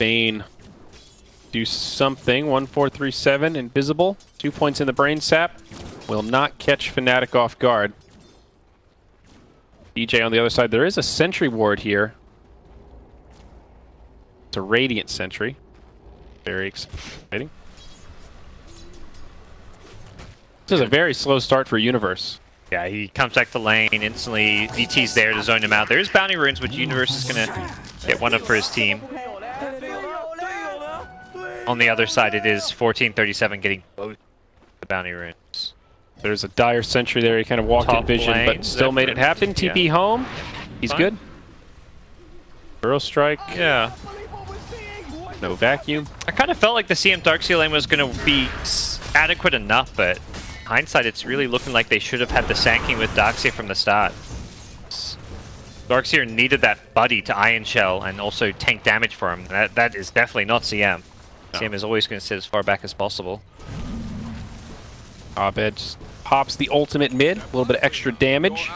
Bane do something. 1437, invisible. 2 points in the brain sap. Will not catch Fnatic off guard. DJ on the other side. There is a sentry ward here. It's a Radiant sentry. Very exciting. This is a very slow start for Universe. Yeah, he comes back to lane instantly. DT's there to zone him out. There is bounty runes, which Universe is going to get one up for his team. On the other side, it is 1437 getting both the bounty runes. There's a dire sentry there. He kind of walked in vision, lane, but still made it happen. TP home. He's good. Burrow strike. Yeah. No vacuum. I kind of felt like the CM Darkseer lane was going to be adequate enough, but hindsight, it's really looking like they should have had the Sanking with Darkseer from the start. Darkseer needed that buddy to Iron Shell and also tank damage for him. That is definitely not CM. No. CM is always going to sit as far back as possible. Abed just pops the ultimate mid, a little bit of extra damage.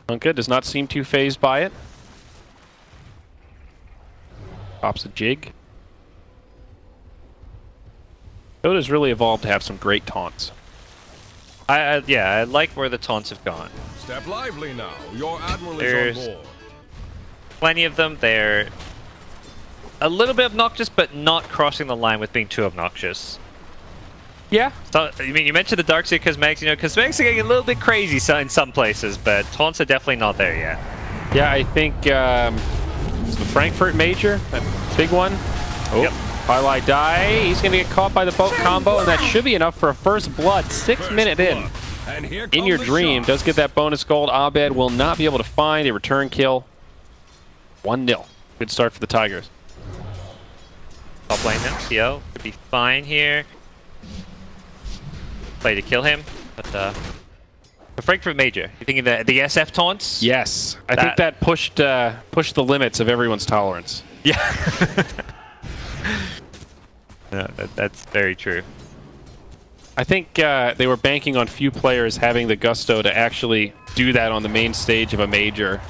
Unka does not seem too phased by it. Pops a jig. Dota's really evolved to have some great taunts. Yeah, I like where the taunts have gone. Step lively now. Your admiral There's is on board. Plenty of them. They're a little bit obnoxious, but not crossing the line with being too obnoxious. Yeah. So, I mean, you mentioned the Darkseer cosmetics, cosmetics are getting a little bit crazy in some places, but taunts are definitely not there yet. Yeah, I think the Frankfurt Major, that big one. Oh. Yep. Highlight die. He's going to get caught by the boat combo, and that should be enough for a first blood. 6 minutes in your dream. Does get that bonus gold. Abed will not be able to find a return kill. 1-0. Good start for the Tigers. Top lane now. PO could be fine here. Play to kill him, but the Frankfurt Major. You thinking the SF taunts? Yes, I think that pushed the limits of everyone's tolerance. Yeah. No, that's very true. I think they were banking on few players having the gusto to actually do that on the main stage of a major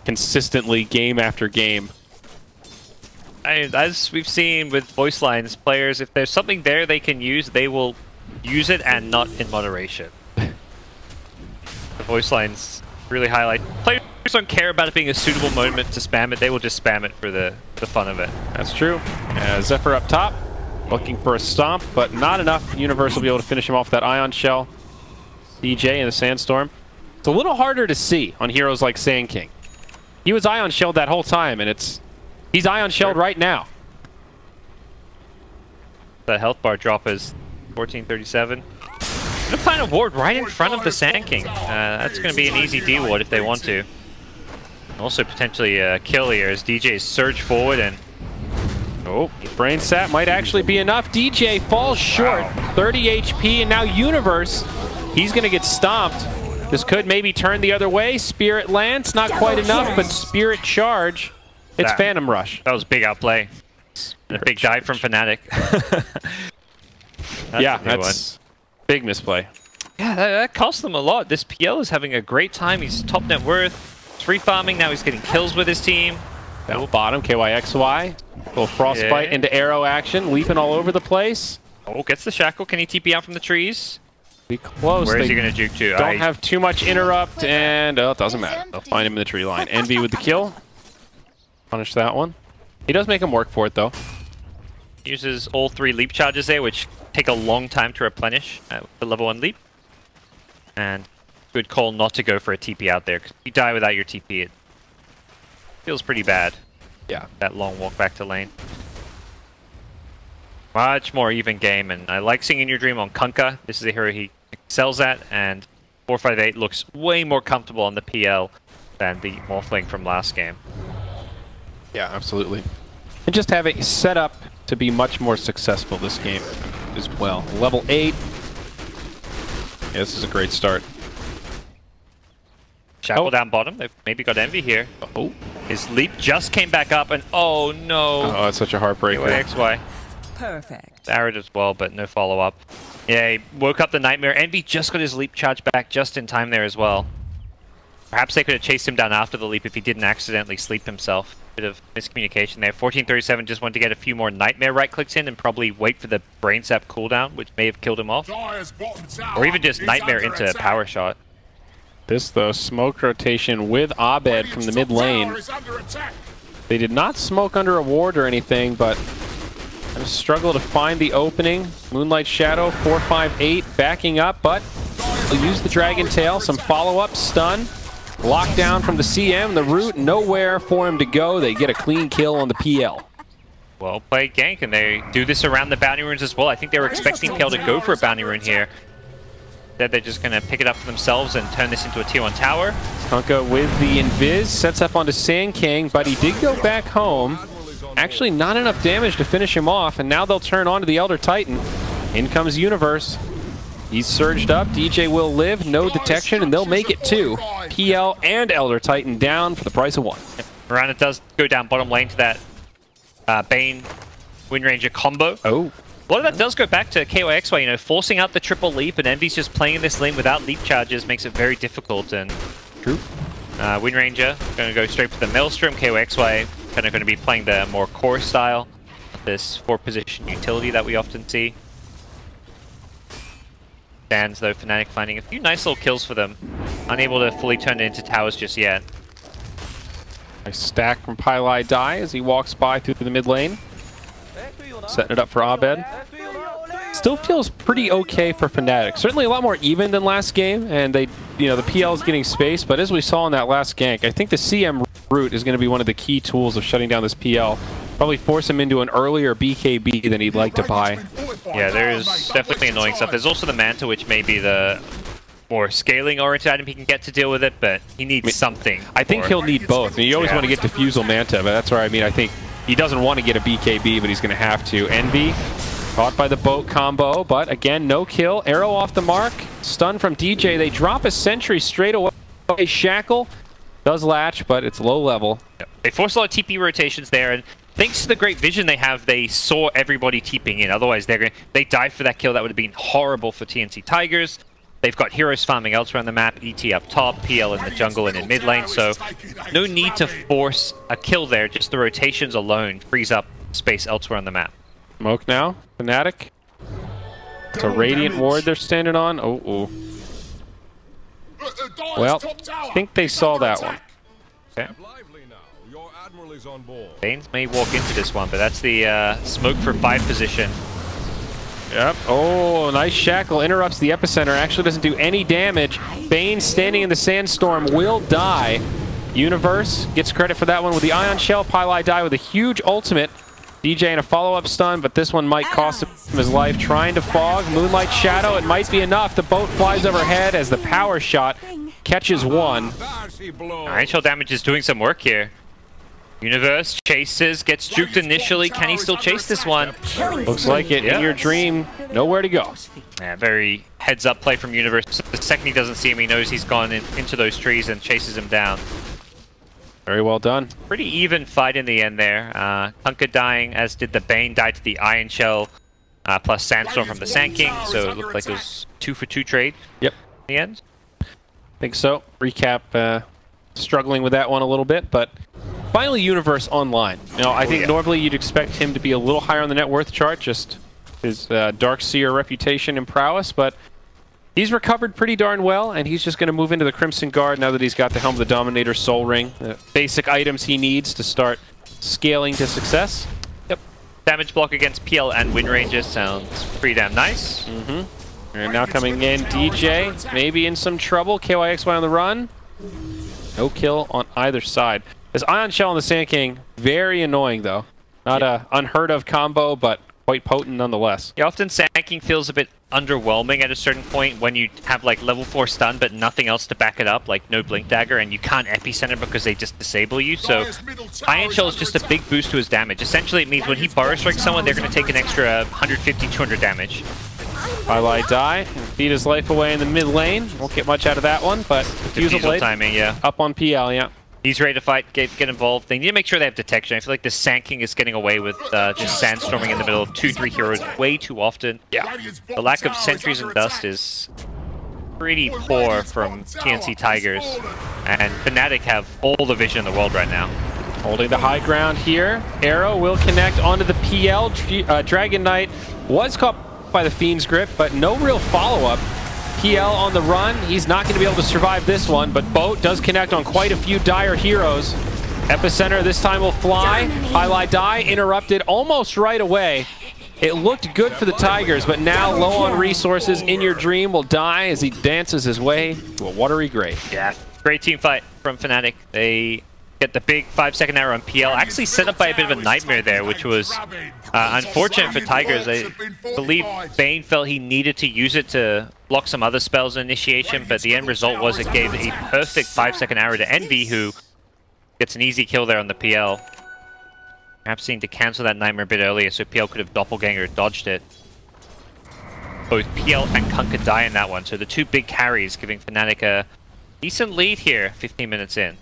consistently, game after game. As we've seen with voice lines, players, if there's something there they can use, they will use it and not in moderation. The voice lines really highlight. Players don't care about it being a suitable moment to spam it. They will just spam it for the fun of it. That's true. Zephyr up top, looking for a stomp, but not enough. Universe will be able to finish him off with that Ion Shell. DJ in the Sandstorm. It's a little harder to see on heroes like Sand King. He was Ion Shelled that whole time, and he's Ion Shelled right now. The health bar drop is 1437. Gonna plant a ward right in front of the Sand King. That's gonna be an easy D ward if they want to. Also potentially a kill here as DJ surge forward and brain sap might actually be enough. DJ falls short. Wow. 30 HP, and now Universe, he's gonna get stomped. This could maybe turn the other way. Spirit Lance, not quite enough, but Spirit Charge. It's Phantom Rush. That was a big outplay. And a big dive from Fnatic. That's big misplay. Yeah, that cost them a lot. This PL is having a great time. He's top net worth. Free farming, now he's getting kills with his team. Down bottom, KYXY. Little frostbite into arrow action, leaping all over the place. Oh, gets the shackle. Can he TP out from the trees? Be close. Where is he going to juke to? Don't have too much interrupt, and it doesn't matter. They'll find him in the tree line. Envy with the kill. Punish that one. He does make him work for it, though. Uses all 3 leap charges there, which take a long time to replenish with the level 1 leap. And good call not to go for a TP out there, because if you die without your TP, it feels pretty bad. Yeah. That long walk back to lane. Much more even game, and I like seeing In Your Dream on Kunkka. This is a hero he excels at, and 458 looks way more comfortable on the PL than the Morphling from last game. Yeah, absolutely. And just have it set up to be much more successful this game as well. Level 8. Yeah, this is a great start. Shackle down bottom. They've maybe got Envy here. Oh, his leap just came back up, and oh no! Oh, it's such a heartbreaker. XY. Perfect. Arrowed as well, but no follow-up. Yeah, he woke up the Nightmare. Envy just got his leap charge back just in time there as well. Perhaps they could have chased him down after the leap if he didn't accidentally sleep himself. Bit of miscommunication there. 1437 just wanted to get a few more Nightmare right-clicks in and probably wait for the Brain Sap cooldown, which may have killed him off. Or even just Nightmare into a power shot. This, though, smoke rotation with Abed from the mid lane. They did not smoke under a ward or anything, but kind of struggle to find the opening. Moonlight Shadow, 458, backing up, but they'll use the Dragon Tail. Some follow-up, stun. Lockdown from the CM, the root, nowhere for him to go. They get a clean kill on the PL. Well played gank, and they do this around the bounty runes as well. I think they were expecting PL to go for a bounty rune here. Instead, they're just going to pick it up for themselves and turn this into a tier 1 tower. Kunkka with the invis, sets up onto Sand King, but he did go back home. Actually, not enough damage to finish him off, and now they'll turn on to the Elder Titan. In comes Universe. He's surged up, DJ will live, no detection, and they'll make it too. PL and Elder Titan down for the price of one. Miranda does go down bottom lane to that Bane Wind Ranger combo. Oh. A lot of that does go back to TI8, you know, forcing out the triple leap, and Envy's just playing in this lane without leap charges makes it very difficult. And true. Wind Ranger going to go straight for the Maelstrom. TI8 kind of going to be playing the more core style, this 4-position utility that we often see. Stands though, Fnatic finding a few nice little kills for them. Unable to fully turn it into towers just yet. Nice stack from Pylai Die as he walks by through the mid lane. Setting it up for Abed. Still feels pretty okay for Fnatic. Certainly a lot more even than last game, and they, you know, the PL is getting space, but as we saw in that last gank, I think the CM route is going to be one of the key tools of shutting down this PL. Probably force him into an earlier BKB than he'd like to buy. Yeah, there's definitely annoying stuff. There's also the Manta, which may be the more scaling-oriented item he can get to deal with it, but he needs something. I think he'll need both. I mean, you always want to get Diffusal Manta, but that's where I mean, I think he doesn't want to get a BKB, but he's going to have to. Envy, caught by the boat combo, but again, no kill. Arrow off the mark. Stun from DJ. They drop a sentry straight away. Shackle does latch, but it's low level. Yep. They force a lot of TP rotations there, and thanks to the great vision they have, they saw everybody TPing in. Otherwise, they dive for that kill. That would have been horrible for TNC.Tigers. They've got heroes farming elsewhere on the map, ET up top, PL in the jungle and in mid lane, so no need to force a kill there. Just the rotations alone frees up space elsewhere on the map. Smoke now, Fnatic. It's a Radiant ward they're standing on. Oh. Well, I think they saw that one. Okay. Banes may walk into this one, but that's the smoke for 5 position. Yep. Oh, nice shackle. Interrupts the epicenter. Actually doesn't do any damage. Bane standing in the sandstorm will die. Universe gets credit for that one with the Ion Shell. Pylai Die with a huge ultimate. DJ in a follow-up stun, but this one might cost him his life. Trying to fog. Moonlight Shadow. It might be enough. The boat flies overhead as the power shot catches one. Ion Shell damage is doing some work here. Universe chases, gets juked initially. Can he still chase this one? Looks like it. In your dream, nowhere to go. Yeah, very heads-up play from Universe. The second he doesn't see him, he knows he's gone into those trees and chases him down. Very well done. Pretty even fight in the end there. Kunkka dying, as did the Bane. Died to the Iron Shell, plus Sandstorm from the Sand King. So it looked like it was 2-for-2 trade. Yep. In the end. I think so. Recap, struggling with that one a little bit, but finally Universe online. You know, I think normally you'd expect him to be a little higher on the net worth chart, just his Darkseer reputation and prowess, but he's recovered pretty darn well, and he's just going to move into the Crimson Guard now that he's got the Helm of the Dominator, Soul Ring, the basic items he needs to start scaling to success. Yep. Damage block against PL and Wind Ranger sounds pretty damn nice. And now coming in, DJ, maybe in some trouble. TI8 on the run. No kill on either side. This Ion Shell on the Sand King, very annoying though. Not a unheard of combo, but quite potent nonetheless. Yeah, often Sand King feels a bit underwhelming at a certain point when you have like level 4 stun but nothing else to back it up, like no Blink Dagger, and you can't epicenter because they just disable you. So Ion Shell is just a big boost to his damage. Essentially it means when he Burrow Strikes someone, they're going to take an extra 150, 200 damage. Pylai Die and feed his life away in the mid lane. Won't get much out of that one, but Diffusal Blade timing, yeah. Up on PL, yeah. He's ready to fight, get involved. They need to make sure they have detection. I feel like the Sand King is getting away with just sandstorming in the middle of 2-3 heroes way too often. Yeah. The lack of sentries and dust is pretty poor from TNC.Tigers. And Fnatic have all the vision in the world right now. Holding the high ground here. Arrow will connect onto the PL. Dragon Knight was caught by the Fiend's grip, but no real follow-up. PL on the run. He's not going to be able to survive this one, but Boat does connect on quite a few dire heroes. Epicenter this time will fly. Highlight die interrupted almost right away. It looked good for the Tigers, but now low on resources. In Your Dream will die as he dances his way to a watery grave. Yeah, great team fight from Fnatic. They get the big 5-second arrow on PL. Actually set up by a bit of a nightmare there, which was unfortunate for Tigers. I believe Bane felt he needed to use it to block some other spells in initiation, but the end result was it gave a perfect 5-second arrow to Envy, who gets an easy kill there on the PL. Perhaps needing to cancel that nightmare a bit earlier so PL could have doppelganger dodged it. Both PL and Kunkka die in that one, so the two big carries giving Fnatic a decent lead here 15 minutes in.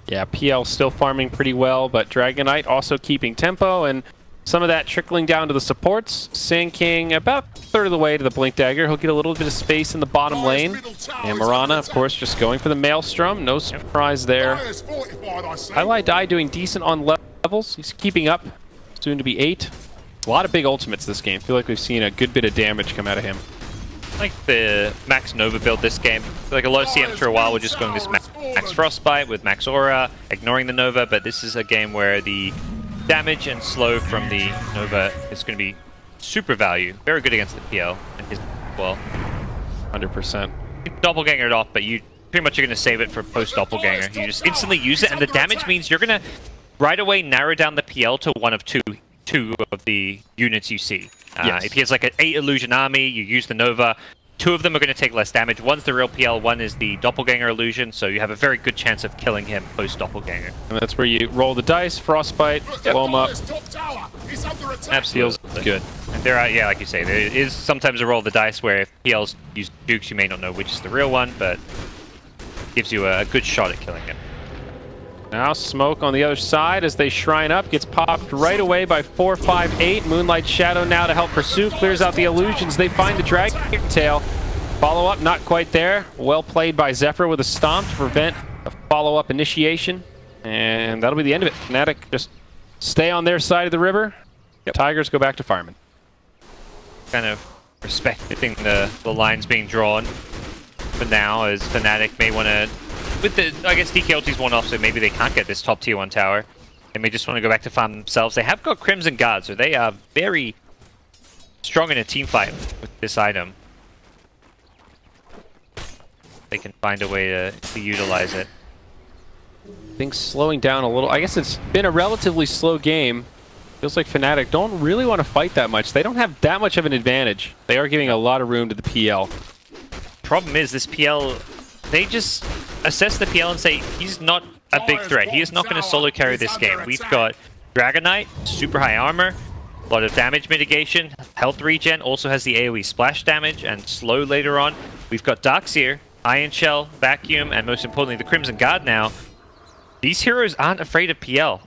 Yeah, PL still farming pretty well, but Dragon Knight also keeping tempo, and some of that trickling down to the supports. Sand King about a third of the way to the Blink Dagger. He'll get a little bit of space in the bottom lane. And Mirana, of course, just going for the Maelstrom. No surprise there. Highlight Die doing decent on levels. He's keeping up. Soon to be 8. A lot of big ultimates this game. Feel like we've seen a good bit of damage come out of him. I like the Max Nova build this game. I feel like a lot of CMs for a while were just going this Max Frostbite with Max Aura, ignoring the Nova, but this is a game where the damage and slow from the Nova is going to be super value. Very good against the PL and his as well. 100%. You doppelganger it off, but you pretty much are going to save it for post-doppelganger. You just instantly use it, and the damage means you're going to right away narrow down the PL to one of two of the units you see. Yes. If he has like an 8 illusion army, you use the Nova. 2 of them are going to take less damage. One's the real PL, one is the doppelganger illusion, so you have a very good chance of killing him post-doppelganger. And that's where you roll the dice, Frostbite, blow him up. Absolutely. Feels good. And there are, yeah, like you say, there is sometimes a roll of the dice where if PLs use Dukes, you may not know which is the real one, but gives you a good shot at killing him. Now Smoke on the other side as they shrine up, gets popped right away by 4-5-8. Moonlight Shadow now to help pursue, clears out the illusions. They find the Dragon Tail. Follow up, not quite there. Well played by Zephyr with a stomp to prevent a follow-up initiation. And that'll be the end of it. Fnatic just stay on their side of the river. Yep. Tigers go back to farming. Kind of respecting the lines being drawn for now, as Fnatic may want to, with the, I guess DK ulti's one off, so maybe they can't get this top tier 1 tower. They may just want to go back to farm themselves. They have got Crimson Guard, so they are very strong in a team fight with this item. They can find a way to utilize it. Things slowing down a little. I guess it's been a relatively slow game. Feels like Fnatic don't really want to fight that much. They don't have that much of an advantage. They are giving a lot of room to the PL. Problem is, this PL, they just assess the PL and say, he's not a big threat. He is not going to solo carry this game. We've got Dragon Knight, super high armor, a lot of damage mitigation, health regen, also has the AoE splash damage and slow later on. We've got Darkseer, Iron Shell, Vacuum, and most importantly the Crimson Guard now. These heroes aren't afraid of PL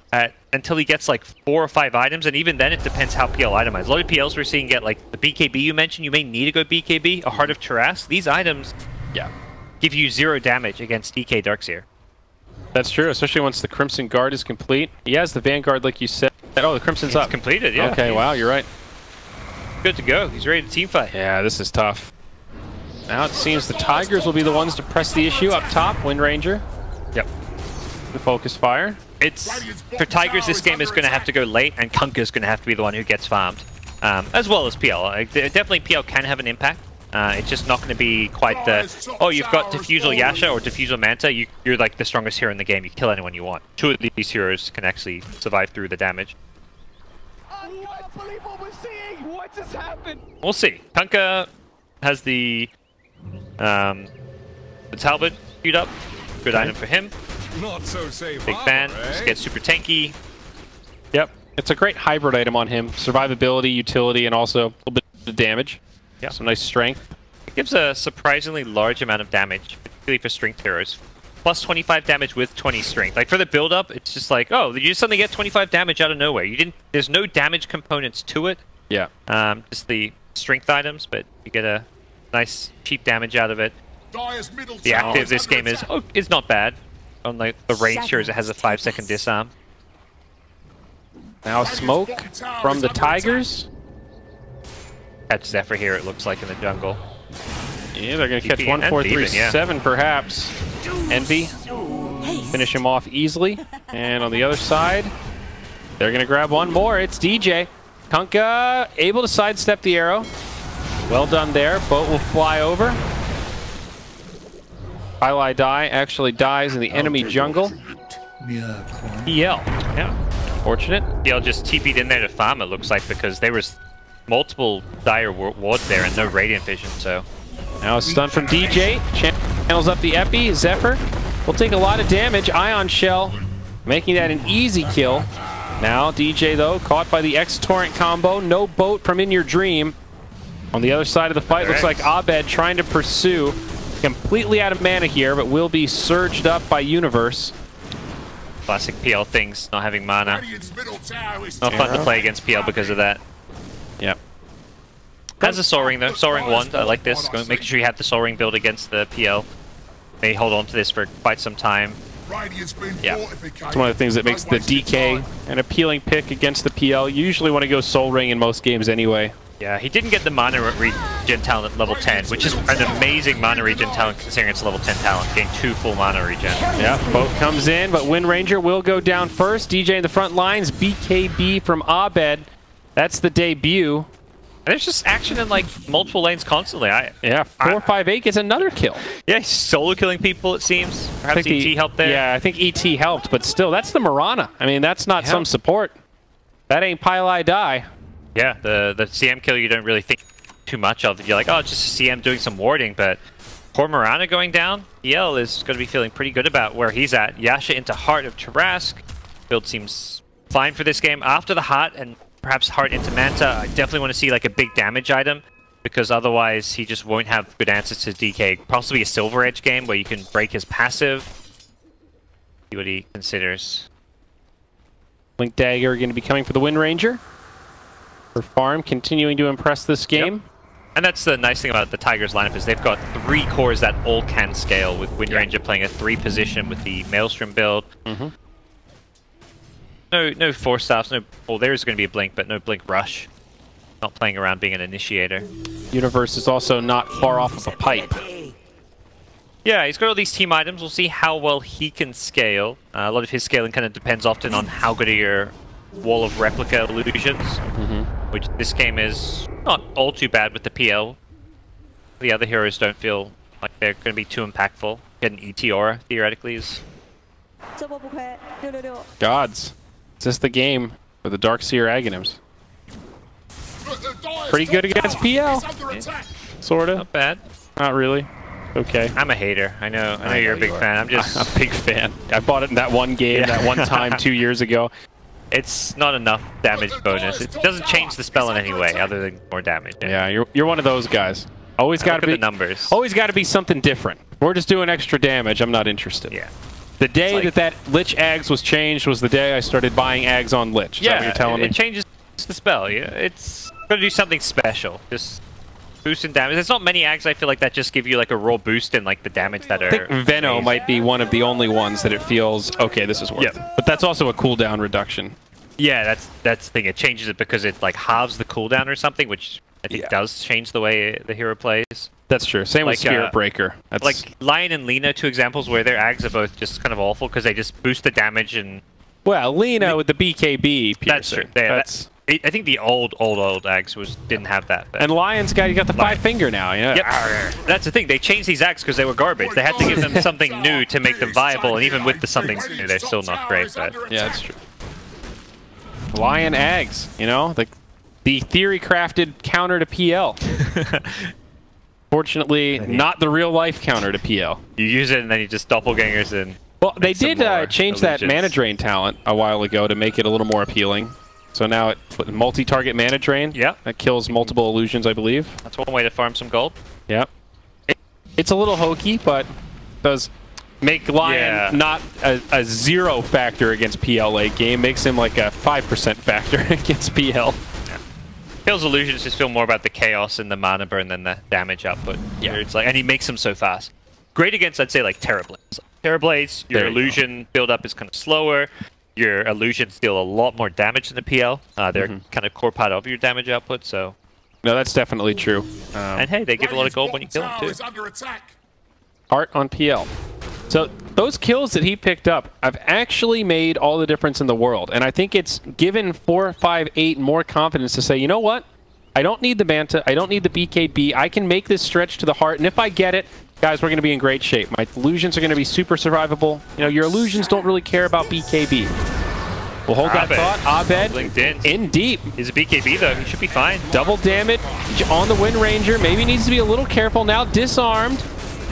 until he gets like 4 or 5 items, and even then it depends how PL itemized. A lot of PLs we're seeing get like the BKB you mentioned. You may need to go BKB, a Heart of Taras. These items give you 0 damage against DK Darkseer. That's true, especially once the Crimson Guard is complete. He has the Vanguard like you said. Oh, the Crimson's up. It's completed, yeah. Okay, wow, you're right. Good to go. He's ready to team fight. Yeah, this is tough. Now it seems the Tigers will be the ones to press the issue up top. Wind Ranger. Yep. The Focus Fire. It's for Tigers, this game is going to have to go late, and Kunkka is going to have to be the one who gets farmed, as well as PL. Definitely PL can have an impact. It's just not going to be quite the, oh, you've got Diffusal Yasha or Diffusal Manta, you're like the strongest hero in the game, you kill anyone you want. 2 of these heroes can actually survive through the damage. I can't believe what we're seeing! What just happened? We'll see. Kunkka has the Talbot queued up. Good item for him. Not so safe. Big fan. Just gets super tanky. Yep. It's a great hybrid item on him. Survivability, utility, and also a little bit of damage. Yeah. Some nice strength. It gives a surprisingly large amount of damage, particularly for strength heroes. Plus 25 damage with 20 strength. Like for the build-up, it's just like, oh, you just suddenly get 25 damage out of nowhere. There's no damage components to it. Yeah. Just the strength items, but you get a nice cheap damage out of it. The active this game is not bad. On like the range heroes, it has a 5-second disarm. Now smoke from the Tigers. Catch Zephyr here, it looks like, in the jungle. Yeah, they're going to catch TP 1, 4, 3, and Demon, 7 perhaps. Envy. Finish him off easily. And on the other side, they're going to grab one more. It's DJ. Kunkka able to sidestep the arrow. Well done there. Boat will fly over. Highlight Die actually dies in the enemy jungle. PL. Yeah. Fortunate. PL just TP'd in there to farm, it looks like, because there was multiple dire wards there and no radiant vision, so... Now a stun from DJ. Channels up the Epi. Zephyr will take a lot of damage. Ion Shell making that an easy kill. Now DJ, though, caught by the X-Torrent combo. No boat from In Your Dream. On the other side of the fight, looks like Abed trying to pursue. Completely out of mana here, but will be surged up by Universe. Classic PL things, not having mana. Not fun to play against PL because of that. Yep. Has a Soaring though, Soaring 1, I like this. Making sure you have the Soaring build against the PL. May hold on to this for quite some time. Yeah. It's one of the things that makes the DK an appealing pick against the PL. You usually want to go Soul Ring in most games anyway. Yeah, he didn't get the mana regen talent at level 10, which is an amazing mana regen talent considering it's level 10 talent. Getting 2 full mana regen. Yeah, boat comes in, but Wind Ranger will go down first. DJ in the front lines, BKB from Abed. That's the debut. And there's just action in like multiple lanes constantly. Yeah, 458 gets another kill. Yeah, he's solo killing people, it seems. Perhaps ET helped there. Yeah, I think ET helped, but still, that's the Mirana. I mean, that's not some support. That ain't Pile Die. Yeah, the CM kill you don't really think too much of. You're like, oh, it's just a CM doing some warding, but poor Mirana going down, EL is going to be feeling pretty good about where he's at. Yasha into Heart of Tarask. Build seems fine for this game. After the Heart and perhaps Heart into Manta, I definitely want to see like a big damage item, because otherwise he just won't have good answers to DK. Possibly a Silver Edge game where you can break his passive. See what he considers. Blink Dagger going to be coming for the Wind Ranger. For farm, continuing to impress this game. Yep. And that's the nice thing about the Tigers lineup is they've got 3 cores that all can scale, with Wind Ranger playing a 3 position with the Maelstrom build. No Force Staffs, well, there's going to be a Blink, but no Blink Rush. Not playing around being an initiator. Universe is also not far off of a pipe. Yeah, he's got all these team items. We'll see how well he can scale. A lot of his scaling kind of depends often on how good are your Wall of Replica illusions, which this game is not all too bad with the PL. The other heroes don't feel like they're going to be too impactful. Get an ET Aura, theoretically, is... Gods. Is this the game for the Darkseer Aghanims? Pretty good against PL. Sorta. Not bad. Not really. Okay. I'm a hater. I know you're a big fan. I'm just... a big fan. I bought it in that one game, that one time 2 years ago. It's not enough damage bonus. It doesn't change the spell in any way other than more damage. Yeah, you're one of those guys. Always got to be the numbers. Always got to be something different. We're just doing extra damage. I'm not interested. Yeah. The day that Lich Ags was changed was the day I started buying Ags on Lich. Is that what you're telling me? It changes the spell. Yeah, it's going to do something special. Just boosting damage. There's not many Ags I feel like that just give you like a raw boost in like the damage that are... I think Veno might be one of the only ones that it feels, okay, this is worth it. But that's also a cooldown reduction. Yeah, that's the thing. It changes it because it like halves the cooldown or something, which I think does change the way the hero plays. That's true. Same with Spirit Breaker. That's... Like Lion and Lina, 2 examples where their Ags are both just kind of awful because they just boost the damage and... Well, Lina with the BKB piercing. That's true. I think the old Ags didn't have that. And Lion's got, you got the 5-finger now. Yeah. Yep. That's the thing. They changed these Ags because they were garbage. They had to give them something new to make them viable, and even with the something new, they're still not great. But yeah, that's true. Lion Ags, you know, the theory-crafted counter to PL. Fortunately, not the real-life counter to PL. You use it and then you just doppelgangers and... Well, they did change that mana drain talent a while ago to make it a little more appealing. So now it multi-target mana drain. Yeah. That kills multiple illusions, I believe. That's one way to farm some gold. Yep. It's a little hokey, but does make Lion not a 0 factor against PL late game. Makes him like a 5% factor against PL. Kills illusions just feel more about the chaos and the mana burn than the damage output. Yeah. It's like, and he makes them so fast. Great against, I'd say, like Terrorblades. Terrorblades, your illusion build-up is kind of slower. your illusions deal a lot more damage than the PL. They're kind of core part of your damage output, so... No, that's definitely true. And hey, they give a lot of gold when you kill them, too. Art on PL. So those kills that he picked up have actually made all the difference in the world. And I think it's given 4, 5, 8 more confidence to say, you know what? I don't need the Manta. I don't need the BKB. I can make this stretch to the heart. And if I get it, guys, we're going to be in great shape. My illusions are going to be super survivable. You know, your illusions don't really care about BKB. We'll hold that thought. Abed linked in deep. He's a BKB, though. He should be fine. Double damage on the Wind Ranger. Maybe needs to be a little careful now. Disarmed.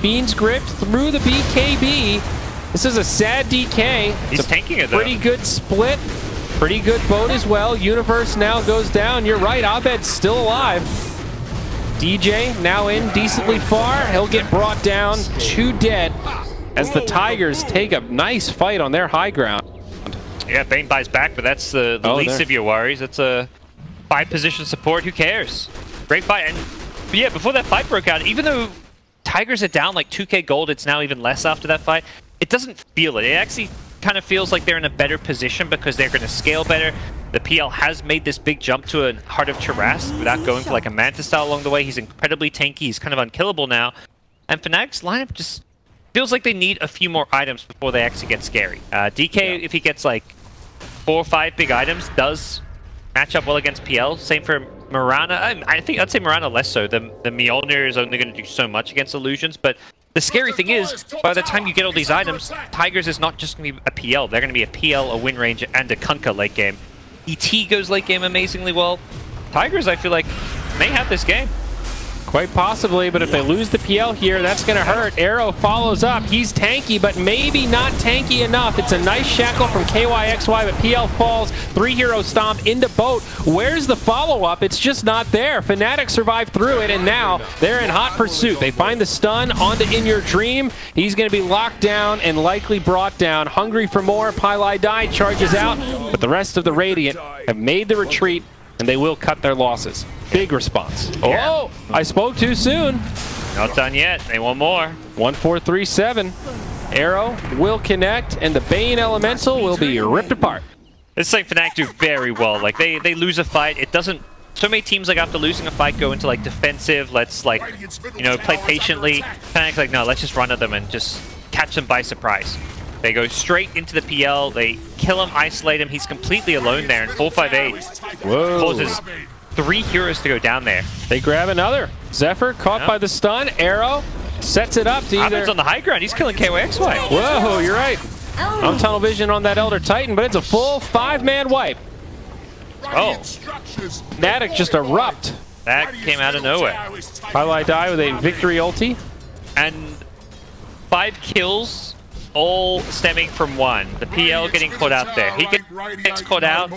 Fiend's gripped through the BKB. This is a sad DK. He's tanking it, though. Pretty good split. Pretty good boat as well. Universe now goes down. You're right. Abed's still alive. DJ now in decently far. He'll get brought down. 2 dead as the Tigers take a nice fight on their high ground. Yeah, Bane buys back, but that's the least of your worries. It's a 5-position support. Who cares? Great fight. And yeah, before that fight broke out, even though Tigers are down like 2k gold, it's now even less after that fight. It doesn't feel it. It actually kind of feels like they're in a better position because they're going to scale better. The PL has made this big jump to a Heart of Taras without going for like a Manta style along the way. He's incredibly tanky. He's kind of unkillable now. And Fnatic's lineup just feels like they need a few more items before they actually get scary. DK, if he gets like 4 or 5 big items, does match up well against PL. Same for Mirana. I think I'd say Mirana less so. The Mjolnir is only going to do so much against illusions, but the scary thing is, by the time you get all these items, Tigers is not just going to be a PL. They're going to be a PL, a Wind Ranger, and a Kunkka late game. ET goes late game amazingly well. Tigers, I feel like, may have this game. Quite possibly, but if they lose the PL here, that's going to hurt. Arrow follows up. He's tanky, but maybe not tanky enough. It's a nice shackle from KYXY, but PL falls. 3-hero stomp into boat. Where's the follow-up? It's just not there. Fnatic survived through it, and now they're in hot pursuit. They find the stun onto In Your Dream. He's going to be locked down and likely brought down. Hungry for more. Pylai Die charges out, but the rest of the Radiant have made the retreat, and they will cut their losses. Big response. Yeah. Oh, I spoke too soon. Not done yet. They want more. 1-4-3-7. Arrow will connect, and the Bane Elemental will be ripped apart. This is like Fnatic do very well. Like they lose a fight. It doesn't. So many teams like after losing a fight go into like defensive. Let's like, you know, play patiently. Fnatic's like, no, let's just run at them and just catch them by surprise. They go straight into the PL. They kill him, isolate him. He's completely alone there. And 4-5-8 causes 3 heroes to go down there. They grab another. Zephyr caught by the stun. Arrow sets it up to either... Abed's on the high ground. He's killing KYXY. Whoa, you're right. I'm tunnel vision on that Elder Titan, but it's a full 5-man wipe. Oh. Fnatic just erupt. That came out of nowhere. Pylai Die with a victory ulti. And 5 kills, all stemming from 1. The PL getting caught out there. He gets caught out,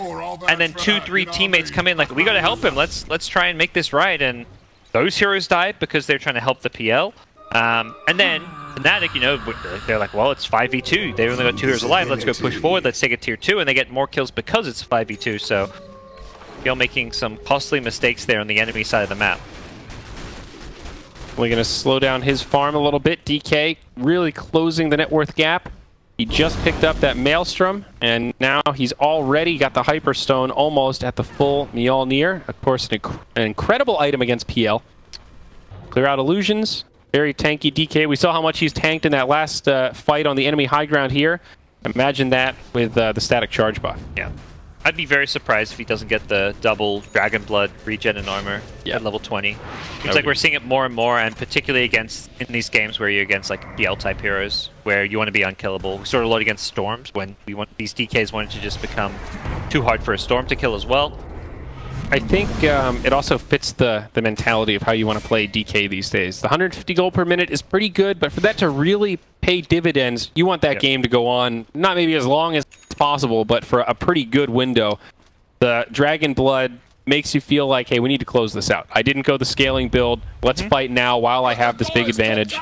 and then 2-3 teammates come in like, we gotta help him. Let's try and make this right. And those heroes died because they're trying to help the PL. And then Fnatic, you know, they're like, well, it's 5v2. They only got 2 heroes alive. Let's go push forward. Let's take a tier 2, and they get more kills because it's 5v2. So PL making some costly mistakes there on the enemy side of the map. We're going to slow down his farm a little bit. DK really closing the net worth gap. He just picked up that Maelstrom, and now he's already got the Hyperstone almost at the full Mjolnir. Of course, an incredible item against PL. Clear out illusions. Very tanky DK. We saw how much he's tanked in that last fight on the enemy high ground here. Imagine that with the static charge buff. Yeah. I'd be very surprised if he doesn't get the double Dragon Blood regen and armor at level 20. It's like we're seeing it more and more, and particularly against in these games where you're against like PL type heroes, where you want to be unkillable. We sort of load against Storms when we want these DKs wanted to just become too hard for a Storm to kill as well. I think it also fits the mentality of how you want to play DK these days. The 150 gold per minute is pretty good, but for that to really pay dividends, you want that game to go on, not maybe as long as possible, but for a pretty good window. The Dragon Blood makes you feel like, hey, we need to close this out. I didn't go the scaling build. Let's fight now while I have this big advantage.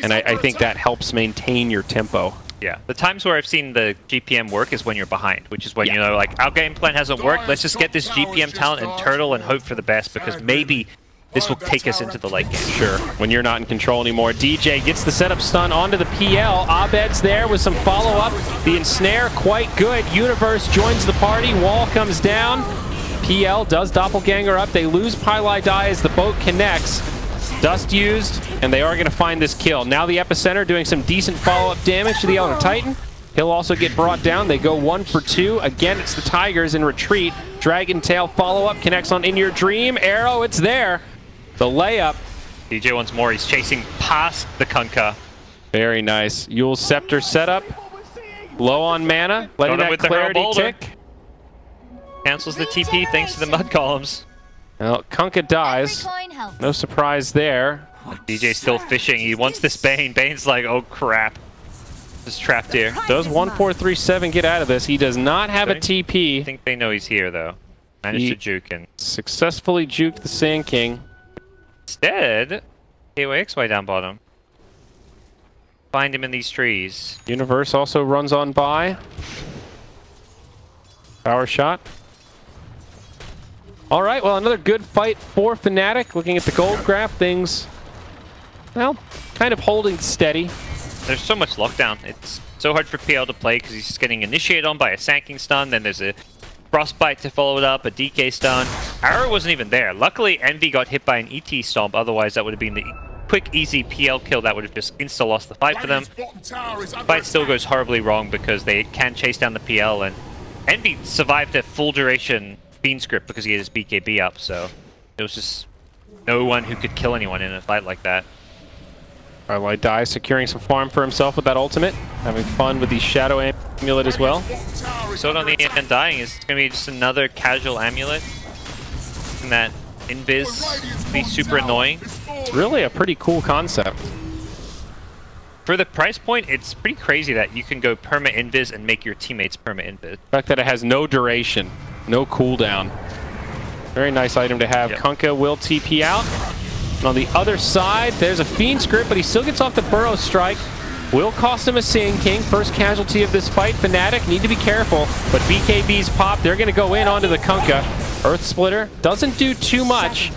And I think that helps maintain your tempo. Yeah, the times where I've seen the GPM work is when you're behind, which is when, you know, like, our game plan hasn't worked. Let's just get this GPM talent and turtle and hope for the best, because maybe this will take us into the late game. Sure, when you're not in control anymore. DJ gets the setup stun onto the PL. Abed's there with some follow-up. The ensnare, quite good. Universe joins the party. Wall comes down. PL does doppelganger up. They lose Pylai Die as the boat connects. Dust used, and they are going to find this kill. Now the Epicenter doing some decent follow-up damage to the Elder Titan. He'll also get brought down. They go 1 for 2. Again, it's the Tigers in retreat. Dragon Tail follow-up connects on In Your Dream. Arrow, it's there. The layup. DJ once more. He's chasing past the Kunkka. Very nice. Yule's Scepter setup. Low on mana. Letting that clarity tick. Cancels the TP thanks to the mud columns. Well, Kunkka dies. No surprise there. DJ's still fishing. He wants this Bane. Bane's like, oh crap. Just trapped here. Does 1437 get out of this? He does not have a TP. I think they know he's here though. Managed to juke and successfully juked the Sand King. Instead, TI8 down bottom. Find him in these trees. Universe also runs on by. Power shot. All right, well, another good fight for Fnatic. Looking at the gold graph, things, well, kind of holding steady. There's so much lockdown. It's so hard for PL to play because he's getting initiated on by a Sand King stun. Then there's a Frostbite to follow it up, a DK stun. Arrow wasn't even there. Luckily, Envy got hit by an ET stomp. Otherwise, that would have been the quick, easy PL kill that would have just insta-lost the fight for them. Fight still goes horribly wrong because they can chase down the PL, and Envy survived a full duration Fiend script because he had his BKB up, so there was just no one who could kill anyone in a fight like that. Pylai Die securing some farm for himself with that ultimate. Having fun with the Shadow Amulet as well. So on the end dying is going to be just another casual amulet. And that invis be super annoying. It's really a pretty cool concept. For the price point, it's pretty crazy that you can go perma invis and make your teammates perma invis. The fact that it has no duration, no cooldown. Very nice item to have. Yep. Kunkka will TP out. And on the other side, there's a Fiend script, but he still gets off the Burrow Strike. Will cost him a Sand King. First casualty of this fight. Fnatic need to be careful, but BKB's pop. They're going to go in onto the Kunkka. Earth Splitter doesn't do too much.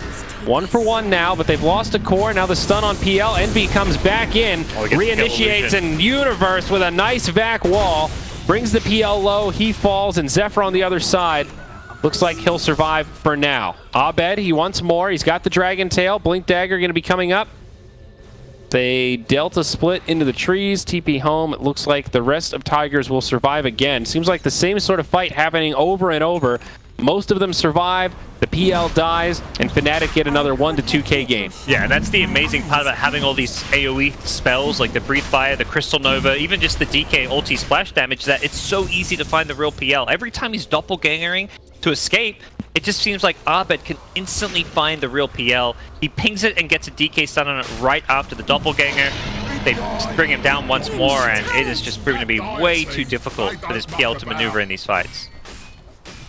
1 for 1 now, but they've lost a core. Now the stun on PL. Envy comes back in, reinitiates, and Universe with a nice vac wall. Brings the PL low. He falls, and Zephyr on the other side. Looks like he'll survive for now. Abed, he wants more. He's got the Dragon Tail. Blink Dagger going to be coming up. They Delta split into the trees. TP home. It looks like the rest of Tigers will survive again. Seems like the same sort of fight happening over and over. Most of them survive. The PL dies, and Fnatic get another 1 to 2K game. Yeah, that's the amazing part about having all these AoE spells like the Breathe Fire, the Crystal Nova, even just the DK ulti splash damage, that it's so easy to find the real PL. Every time he's doppelgangering to escape, it just seems like Abed can instantly find the real PL. He pings it and gets a DK stun on it right after the doppelganger. They bring him down once more, and it is just proven to be way too difficult for this PL to maneuver in these fights.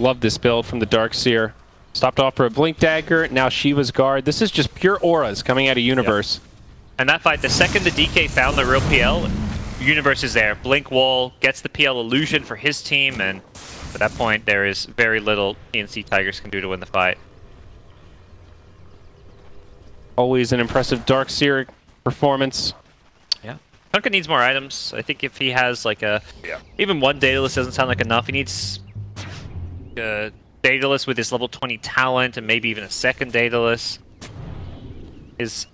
Love this build from the Darkseer. Stopped off for a Blink Dagger, now Shiva's Guard. This is just pure auras coming out of Universe. Yep. And that fight, the second the DK found the real PL, Universe is there. Blink Wall gets the PL illusion for his team, and at that point, there is very little TNC.Tigers can do to win the fight. Always an impressive Darkseer performance. Yeah. Kunkka needs more items. I think if he has like a... Even one Daedalus doesn't sound like enough. He needs a Daedalus with his level 20 talent and maybe even a second Daedalus. His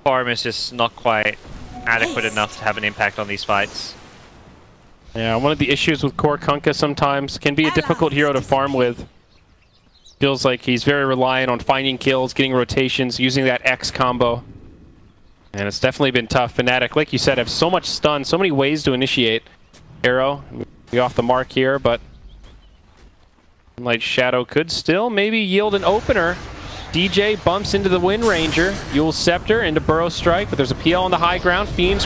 farm is just not quite adequate enough to have an impact on these fights. Yeah, one of the issues with core Kunkka sometimes can be a difficult hero to farm with. Feels like he's very reliant on finding kills, getting rotations, using that X combo. And it's definitely been tough. Fnatic, like you said, have so much stun, so many ways to initiate. Arrow, be off the mark here, but Light Shadow could still maybe yield an opener. DJ bumps into the Wind Ranger. Yule's Scepter into Burrow Strike, but there's a PL on the high ground. Fiend's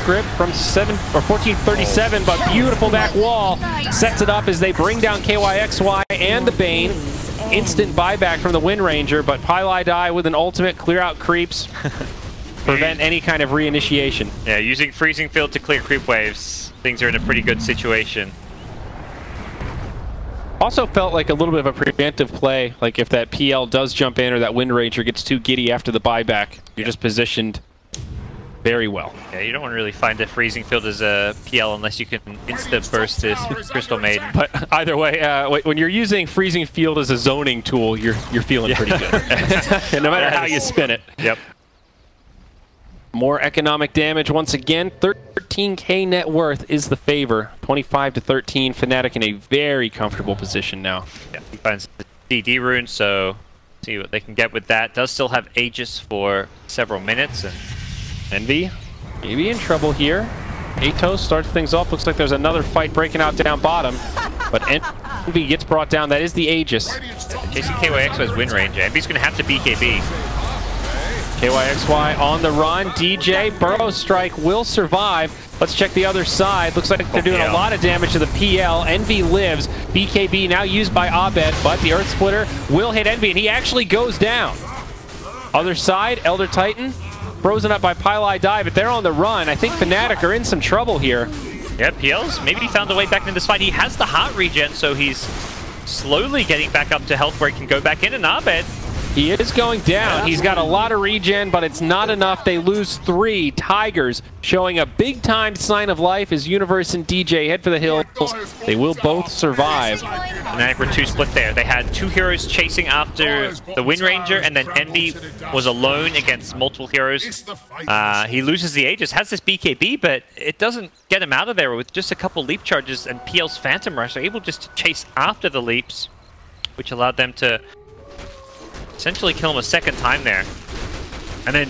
Grip from 1437, but beautiful back wall sets it up as they bring down KYXY and the Bane. Instant buyback from the Wind Ranger, but Pylai Die with an ultimate, clear out creeps, prevent any kind of reinitiation. Yeah, using Freezing Field to clear creep waves, things are in a pretty good situation. Also felt like a little bit of a preemptive play. Like if that PL does jump in or that Wind Ranger gets too giddy after the buyback, you're just positioned very well. Yeah, you don't want to really find a freezing field as a PL unless you can insta-burst this Crystal Maiden. But either way, when you're using freezing field as a zoning tool, you're feeling pretty good. No matter how you spin it. Yep. More economic damage once again. 13k net worth is the favor. 25 to 13. Fnatic in a very comfortable position now. Yeah, he finds the DD rune, so see what they can get with that. Does still have Aegis for several minutes, and Envy maybe in trouble here. Atos starts things off. Looks like there's another fight breaking out down bottom. But Envy gets brought down. That is the Aegis. chasing KYX with Wind Ranger. Envy's going to have to BKB. KYXY on the run. DJ, Burrow Strike will survive. Let's check the other side. Looks like they're doing a lot of damage to the PL. Envy lives. BKB now used by Abed, but the Earth Splitter will hit Envy, and he actually goes down. Other side, Elder Titan, frozen up by Pylai Die, but they're on the run. I think Fnatic are in some trouble here. Yeah, PL's maybe he found a way back into this fight. He has the heart regen, so he's slowly getting back up to health where he can go back in, and Abed. He is going down. He's got a lot of regen, but it's not enough. They lose 3. Tigers showing a big-time sign of life as Universe and DJ head for the hills. They will both survive. Fnatic were 2 split there. They had 2 heroes chasing after the Wind Ranger, and then Envy was alone against multiple heroes. He loses the Aegis, has this BKB, but it doesn't get him out of there with just a couple leap charges, and PL's Phantom Rush are able just to chase after the leaps, which allowed them to essentially kill him a second time there. And then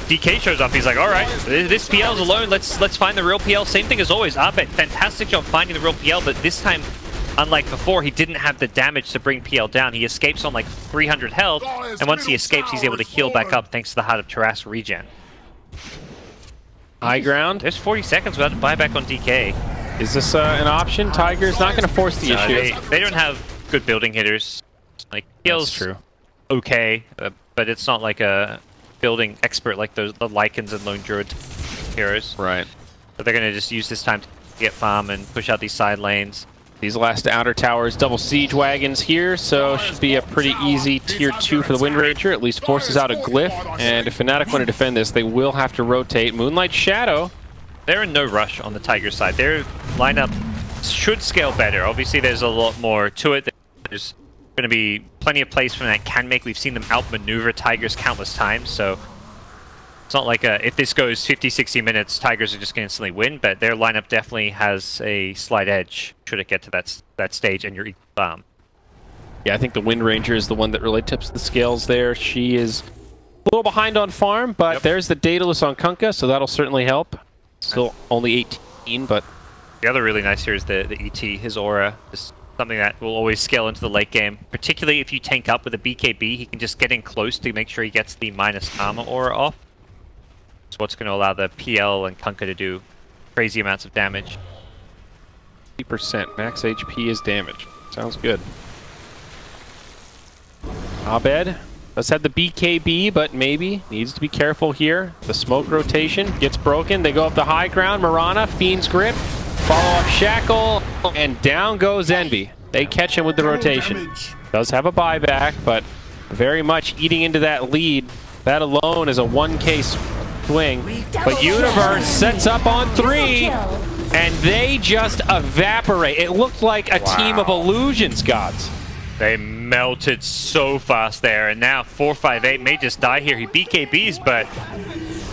DK shows up. He's like, all right, this PL's alone. Let's find the real PL. Same thing as always. Abed, fantastic job finding the real PL, but this time, unlike before, he didn't have the damage to bring PL down. He escapes on like 300 health, and once he escapes, he's able to heal back up thanks to the Heart of Taras regen. High ground. There's 40 seconds without a buyback on DK. Is this an option? Tiger's not going to force the issue. They don't have good building hitters. Like, PL's true. Okay, but it's not like a building expert like the Lycans and Lone Druid heroes. Right. But they're going to just use this time to get farm and push out these side lanes. These last outer towers, double siege wagons here, so should be a pretty easy tier 2 for the Wind Ranger. At least forces out a glyph, and if Fnatic want to defend this, they will have to rotate. Moonlight Shadow. They're in no rush on the Tiger side. Their lineup should scale better. Obviously, there's a lot more to it. There's going to be plenty of plays Fnatic can make. We've seen them outmaneuver Tigers countless times, so it's not like if this goes 50-60 minutes, Tigers are just going to instantly win, but their lineup definitely has a slight edge should it get to that stage and you're equal. Yeah, I think the Wind Ranger is the one that really tips the scales there. She is a little behind on farm, but there's the Daedalus on Kunkka, so that'll certainly help. Still only 18, but the other really nice here is the ET, his aura. Just something that will always scale into the late game. Particularly if you tank up with a BKB, he can just get in close to make sure he gets the minus armor aura off. It's what's going to allow the PL and Kunkka to do crazy amounts of damage. 50% max HP is damage. Sounds good. Abed does have the BKB, but maybe needs to be careful here. The smoke rotation gets broken. They go up the high ground. Mirana, Fiend's Grip. Follow up Shackle, and down goes Envy. They catch him with the rotation. Does have a buyback, but very much eating into that lead. That alone is a 1k swing. But Universe sets up on 3, and they just evaporate. It looked like a team of illusions, gods. They melted so fast there, and now 458 may just die here. He BKBs, but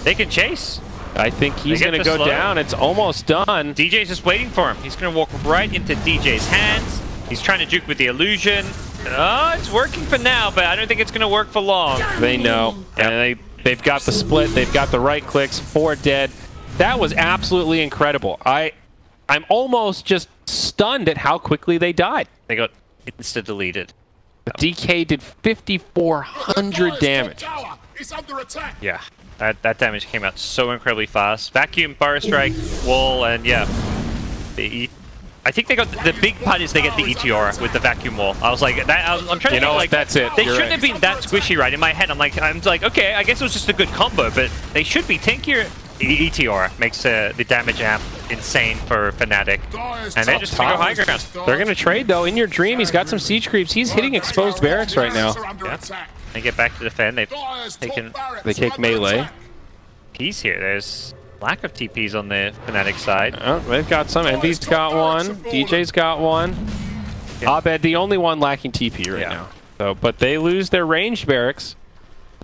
they can chase. I think he's going to go down. It's almost done. DJ's just waiting for him. He's going to walk right into DJ's hands. He's trying to juke with the illusion. Oh, it's working for now, but I don't think it's going to work for long. They know. And they've got the split. They've got the right clicks. 4 dead. That was absolutely incredible. I'm almost just stunned at how quickly they died. They got insta-deleted. DK did 5,400 damage. Yeah. That damage came out so incredibly fast. Vacuum, Bar Strike, Wall, and yeah. I think they got the big part is they get the ETR with the Vacuum Wall. I was like, I'm trying to think, like, that's it. They shouldn't have been that squishy, right? In my head, I'm like, okay, I guess it was just a good combo, but they should be tankier. The ETR makes the damage amp insane for Fnatic. And they're just going to go high ground. They're going to trade, though. In Your Dream, he's got some siege creeps. He's hitting exposed barracks right now. Yeah. They get back to defend. They've taken... They take melee. TPs here. There's lack of TPs on the Fnatic side. Oh, they've got some. Envy's got one. DJ's got one. Yeah. Abed, the only one lacking TP right now. So, but they lose their ranged barracks.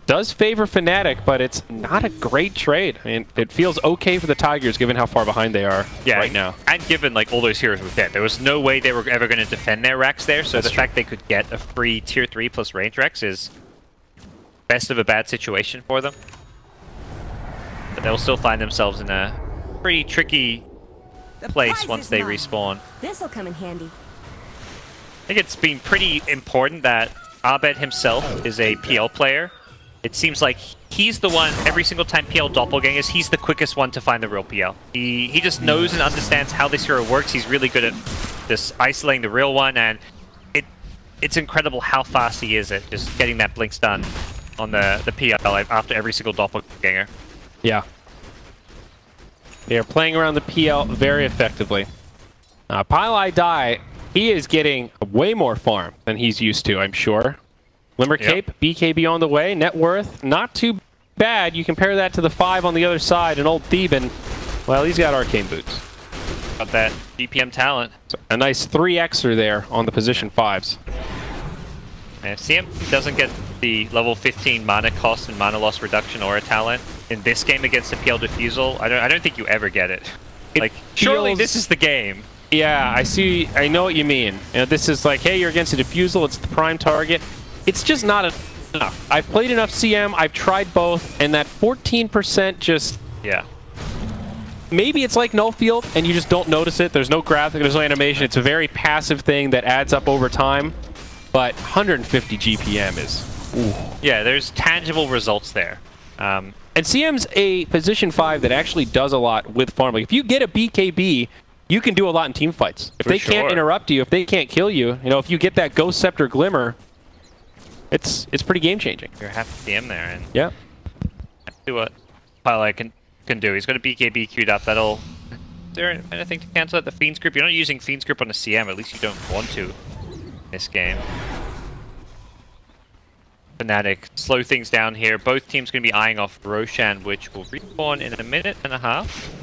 Does favor Fnatic, but it's not a great trade. I mean, it feels okay for the Tigers given how far behind they are right now. And given like all those heroes were dead, there was no way they were ever going to defend their Rex there. So the fact they could get a free tier 3 plus range Rex is best of a bad situation for them. But they'll still find themselves in a pretty tricky place once they respawn. This'll come in handy. I think it's been pretty important that Abed himself is a PL player. It seems like he's the one, every single time PL doppelgangers, he's the quickest one to find the real PL. He just knows and understands how this hero works. He's really good at just isolating the real one, and it's incredible how fast he is at just getting that blink stun on the PL after every single doppelganger. Yeah. They are playing around the PL very effectively. TI8, he is getting way more farm than he's used to, I'm sure. Glimmer Cape, BKB on the way, net worth, not too bad. You compare that to the 5 on the other side, and old Theban, well, he's got arcane boots. Got that GPM talent. So a nice 3xer there on the position 5s. And if CM doesn't get the level 15 mana cost and mana loss reduction aura talent in this game against the PL Diffusal, I don't think you ever get it. Like, surely this is the game. Yeah, I know what you mean. You know, this is like, hey, you're against a Diffusal, it's the prime target. It's just not enough. I've played enough CM, I've tried both, and that 14% just... Yeah. Maybe it's like no field, and you just don't notice it. There's no graphic, there's no animation. It's a very passive thing that adds up over time. But 150 GPM is... Ooh. Yeah, there's tangible results there. And CM's a position 5 that actually does a lot with farm. Like, if you get a BKB, you can do a lot in team fights. If they can't interrupt you, if they can't kill you, you know, if you get that Ghost Scepter Glimmer, it's pretty game-changing. You're half CM there, and yeah. See what TI8 can do. He's got a BKB queued up. That'll... Is there anything to cancel out the Fiend's Grip? You're not using Fiend's Grip on a CM, at least you don't want to in this game. Fnatic slow things down here. Both teams going to be eyeing off Roshan, which will respawn in a minute and a half.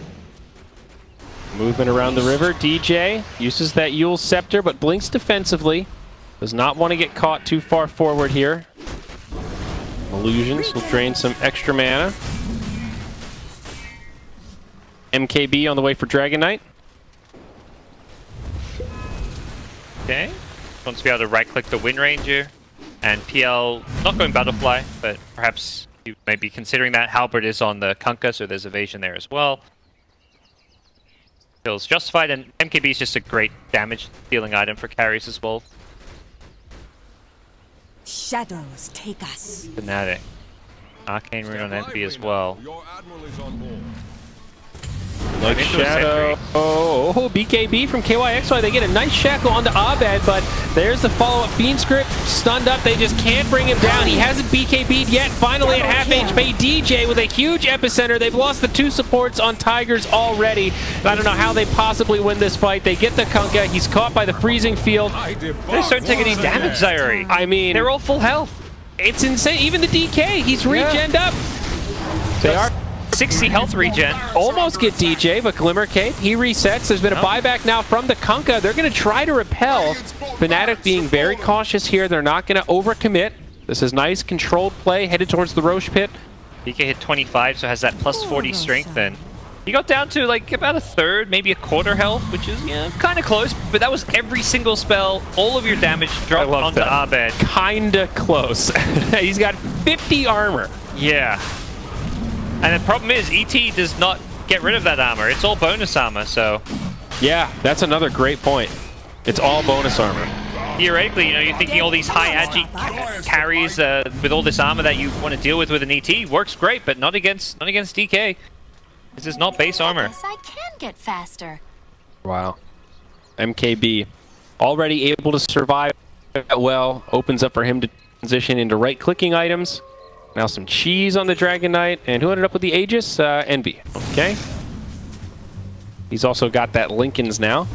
Movement around the river. DJ uses that Yule Scepter, but blinks defensively. Does not want to get caught too far forward here. Illusions will drain some extra mana. MKB on the way for Dragon Knight. Okay. Wants to be able to right-click the Wind Ranger. And PL, not going Butterfly, but perhaps you may be considering that. Halberd is on the Kunkka, so there's evasion there as well. Feels justified, and MKB is just a great damage dealing item for carries as well. Shadows take us. Fnatic. Arcane Rune on Envy as well. Your admiral is on board. Like Shadow. Oh, BKB from KYXY. They get a nice shackle onto Abed, but there's the follow-up. Fiend Script stunned up. They just can't bring him down. He hasn't BKB'd yet. Finally at half HP, DJ with a huge epicenter. They've lost the 2 supports on Tigers already. I don't know how they possibly win this fight. They get the Kunkka. He's caught by the freezing field. They start taking any damage, Zairi. I mean, they're all full health. It's insane. Even the DK, he's regened up. They are 60 health regen. Almost get DJ, but Glimmer Cape, he resets. There's been a buyback now from the Kunkka. They're going to try to repel. Fnatic being very cautious here. They're not going to overcommit. This is nice, controlled play, headed towards the Roche pit. DK hit 25, so has that plus 40 strength, and he got down to like about a third, maybe a quarter health, which is kind of close, but that was every single spell. All of your damage dropped onto Abed. Kinda close. He's got 50 armor. Yeah. And the problem is, ET does not get rid of that armor. It's all bonus armor, so... Yeah, that's another great point. It's all bonus armor. Theoretically, you know, you're thinking all these high agi carries with all this armor that you want to deal with an ET works great, but not against DK. This is not base armor. I guess I can get faster. Wow. MKB already able to survive well. Opens up for him to transition into right-clicking items. Now some cheese on the Dragon Knight. And who ended up with the Aegis? Envy. Okay. He's also got that Lincoln's now.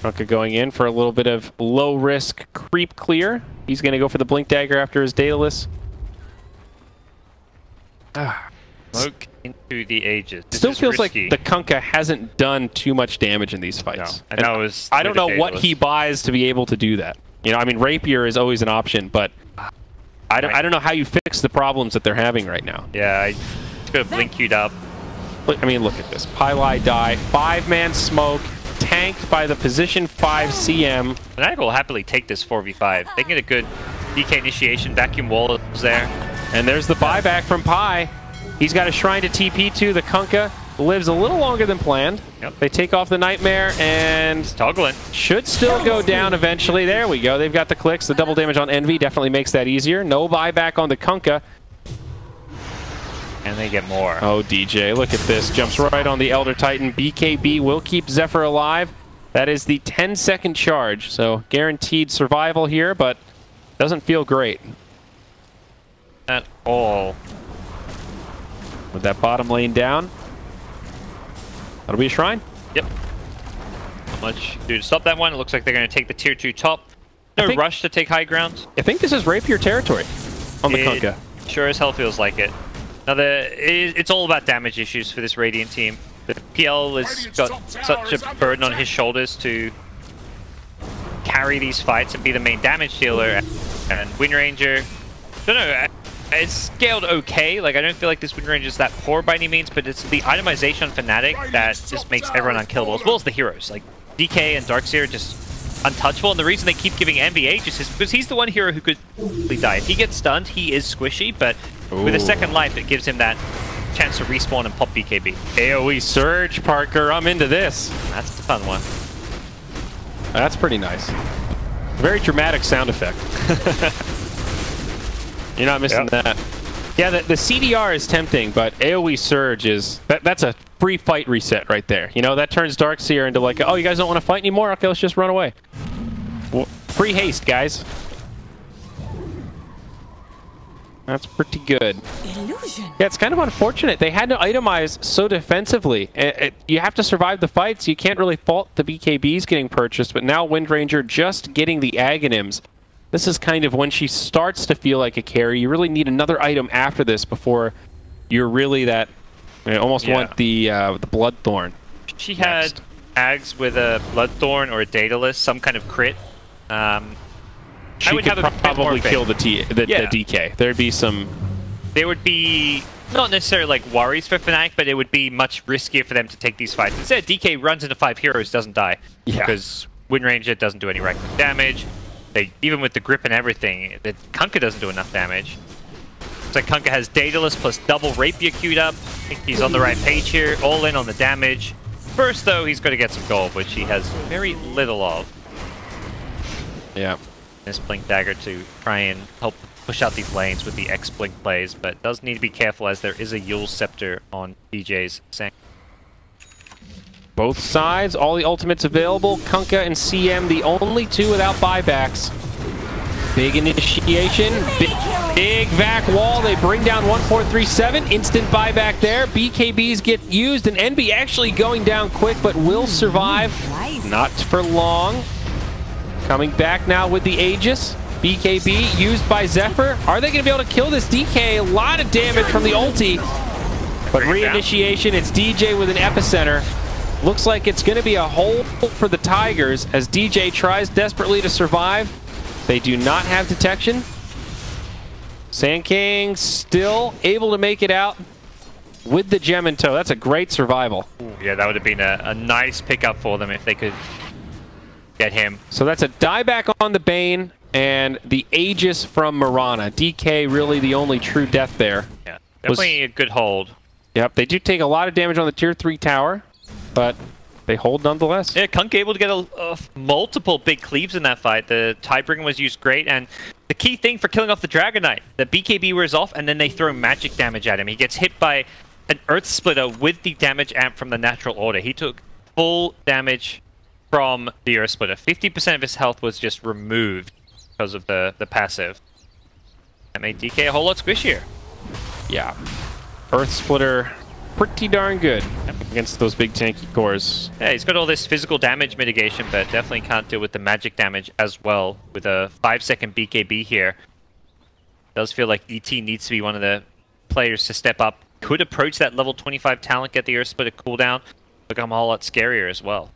Kunkka going in for a little bit of low-risk creep clear. He's going to go for the Blink Dagger after his Daedalus. Smoke into the Aegis. Still feels risky. Like the Kunkka hasn't done too much damage in these fights. No. And that was I don't know what he buys to be able to do that. You know, I mean, Rapier is always an option, but I don't know how you fix the problems that they're having right now. Yeah, I could have Blink queued up. Look, I mean, look at this. Pylai die, 5-man smoke, tanked by the position 5 CM. Fnatic will happily take this 4v5. They can get a good DK initiation. Vacuum wall is there. And there's the buyback from Pi. He's got a shrine to TP to. The Kunkka lives a little longer than planned. Yep. They take off the Nightmare and toggling. Should still go down eventually. There we go. They've got the clicks. The double damage on Envy definitely makes that easier. No buyback on the Kunkka. And they get more. Oh, DJ, look at this. Jumps right on the Elder Titan. BKB will keep Zephyr alive. That is the 10-second charge. So guaranteed survival here, but doesn't feel great. At all. With that bottom lane down. That'll be a shrine. Yep. Not much to do to stop that one. It looks like they're going to take the tier 2 top. No rush to take high ground. I think this is Rapier territory on the Kunkka. Sure as hell feels like it. Now, it's all about damage issues for this Radiant team. The PL has got such a burden on his shoulders to carry these fights and be the main damage dealer. And Windranger, I don't know, it's scaled okay. Like, I don't feel like this Windranger is that poor by any means, but it's the itemization on Fnatic that just makes everyone unkillable, as well as the heroes. Like, DK and Darkseer just untouchable, and the reason they keep giving Envy Aegis is because he's the one hero who could die. If he gets stunned, he is squishy, but with a second life, it gives him that chance to respawn and pop BKB. AoE Surge, Parker. I'm into this. That's the fun one. That's pretty nice. Very dramatic sound effect. You're not missing that. Yeah, the CDR is tempting, but AoE Surge is... That's a free fight reset right there. You know, that turns Darkseer into like, oh, you guys don't want to fight anymore? Okay, let's just run away. Well, free haste, guys. That's pretty good. Illusion. Yeah, it's kind of unfortunate. They had to itemize so defensively. You have to survive the fights. You can't really fault the BKBs getting purchased, but now Windranger just getting the Aghanims. This is kind of when she starts to feel like a carry. You really need another item after this before you're really that... You almost want the Bloodthorn. She had Ags with a Bloodthorn or a Daedalus, some kind of crit. She would probably kill the DK. There'd be some... There would be not necessarily like worries for Fnatic, but it would be much riskier for them to take these fights. Instead, DK runs into 5 heroes, doesn't die. Because Windranger doesn't do any regular damage. Even with the grip and everything, the Kunkka doesn't do enough damage. So Kunkka has Daedalus plus double Rapier queued up. I think he's on the right page here, all in on the damage. First, though, he's going to get some gold, which he has very little of. Yeah. This Blink Dagger to try and help push out these lanes with the X-Blink plays, but does need to be careful as there is a Yule Scepter on DJ's Sang. Both sides, all the ultimates available. Kunkka and CM, the only two without buybacks. Big initiation, big vac wall. They bring down 1437. Instant buyback there. BKBs get used, and NB actually going down quick, but will survive. Not for long. Coming back now with the Aegis. BKB used by Zephyr. Are they going to be able to kill this DK? A lot of damage from the ulti. But reinitiation, it's DJ with an epicenter. Looks like it's going to be a hole for the Tigers as DJ tries desperately to survive. They do not have detection. Sand King still able to make it out with the gem in tow. That's a great survival. Ooh, yeah, that would have been a nice pickup for them if they could get him. So that's a dieback on the Bane and the Aegis from Mirana. DK really the only true death there. Yeah, definitely a good hold. Yep, they do take a lot of damage on the tier 3 tower, but they hold nonetheless. Yeah, Kunkka able to get multiple big cleaves in that fight. The Tidebringer was used great, and the key thing for killing off the Dragon Knight, the BKB wears off, and then they throw magic damage at him. He gets hit by an Earth Splitter with the damage amp from the Natural Order. He took full damage from the Earth Splitter. 50% of his health was just removed because of the passive. That made DK a whole lot squishier. Yeah. Earth Splitter pretty darn good against those big tanky cores. Yeah, he's got all this physical damage mitigation, but definitely can't deal with the magic damage as well. With a 5-second BKB here, does feel like ET needs to be one of the players to step up. Could approach that level 25 talent, get the Earth Splitter cooldown, become a whole lot scarier as well.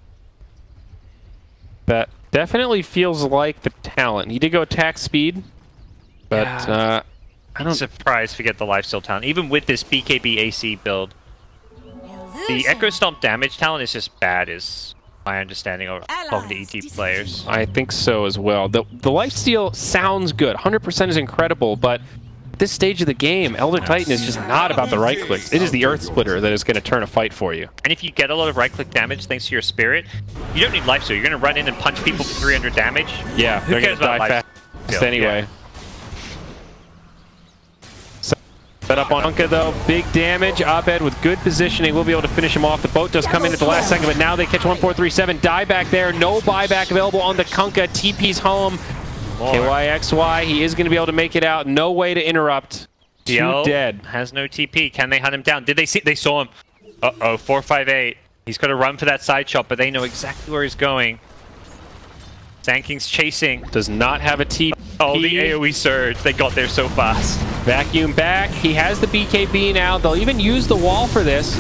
That definitely feels like the talent. He did go attack speed, but I'm surprised if we get the lifesteal talent. Even with this BKB AC build, the Echo Stomp damage talent is just bad, is my understanding of talking to ET players. I think so as well. The lifesteal sounds good. 100% is incredible, but at this stage of the game, Elder Titan is just not about the right clicks. It is the Earth Splitter that is going to turn a fight for you. And if you get a lot of right-click damage thanks to your Spirit, you don't need lifesteal. You're going to run in and punch people for 300 damage. Yeah, they're going to die fast anyway. Yeah. Set up on Unka though, big damage. Abed with good positioning will be able to finish him off. The boat does come in at the last second, but now they catch 1437. Dieback there, no buyback available on the Kunkka. TP's home. KYXY, he is going to be able to make it out. No way to interrupt. Two dead. Has no TP. Can they hunt him down? Did they see? They saw him. Uh-oh, 458. He's got to run for that side shot, but they know exactly where he's going. Sanking's chasing. Does not have a TP. Oh, the AoE surge. They got there so fast. Vacuum back. He has the BKB now. They'll even use the wall for this.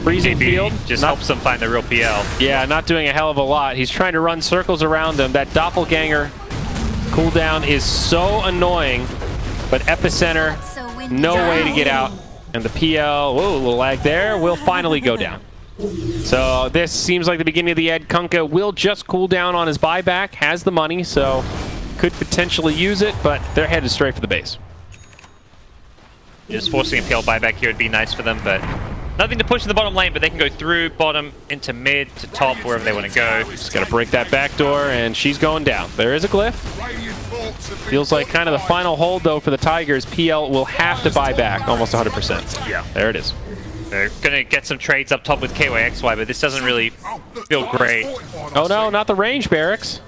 Freezing field. Just helps them find the real PL. Yeah, not doing a hell of a lot. He's trying to run circles around them. That doppelganger cooldown is so annoying. But Epicenter, no way to get out. And the PL, whoa, a little lag there, will finally go down. So this seems like the beginning of the end. Kunkka will just cool down on his buyback, has the money, so could potentially use it, but they're headed straight for the base. Just forcing a PL buyback here would be nice for them, but nothing to push in the bottom lane, but they can go through bottom into mid to top, wherever they want to go. Just got to break that back door, and she's going down. There is a glyph. Feels like kind of the final hold, though, for the Tigers. PL will have to buy back almost 100%. Yeah. There it is. They're going to get some trades up top with KYXY, but this doesn't really feel great. Oh, no, not the range barracks.